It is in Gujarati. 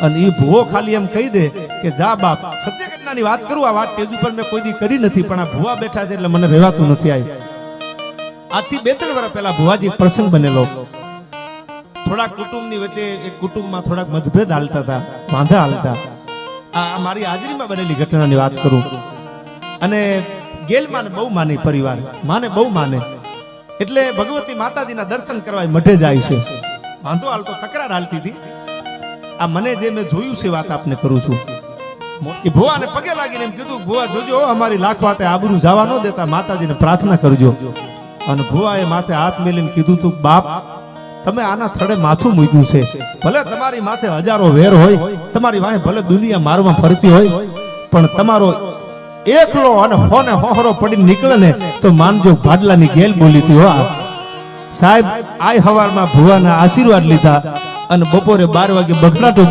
અને એ ભુવો ખાલી એમ કહી દે કે જા બાપ. સત્ય ઘટનાની વાત કરું, આ વાત સ્ટેજ ઉપર મેં કોઈ દી કરી નથી, પણ આ ભુવા બેઠા છે એટલે મને રહેવાતું નથી. આજથી 2-3 વર્ષ પહેલા ભુવાજી પ્રસંગ બનેલો. થોડાક કુટુંબની વચ્ચે એક કુટુંબમાં થોડાક મતભેદ હાલતા હતા, વાંધા હાલતા. આ મારી હાજરીમાં બનેલી ઘટનાની વાત કરું. અને ગેલમાને બહુ માની પરિવાર, માને બહુ માને, એટલે ભગવતી માતાજીના દર્શન કરવા મઢે જાય છે. વાંધો હાલતો, તકરાર હાલતી હતી. આ મને જે મેં જોયું છે વાત આપને કરું છું. એ ભુવાને પગે લાગીને એમ કીધું, ભુવા જોજો અમારી લાખ વાતે આબરૂ જવા ન દેતા, માતાજીને પ્રાર્થના કરજો. અને ભુવાએ માથે હાથ મેલીને કીધું તું, બાપ તમે આના થડે માથું મૂક્યું છે, ભલે તમારી માથે હજારો વેર હોય, તમારી વાહે ભલે દુનિયા મારવા ફરતી હોય, પણ તમારો એકલો અને હોને હોહરો પડી નીકળે ને તો માનજો ભાડલાની ગેલ બોલી હતી. હો સાહેબ, આ હવારમાં ભુવાના આશીર્વાદ લીધા અને બપોરે 12 વાગે બગડાટો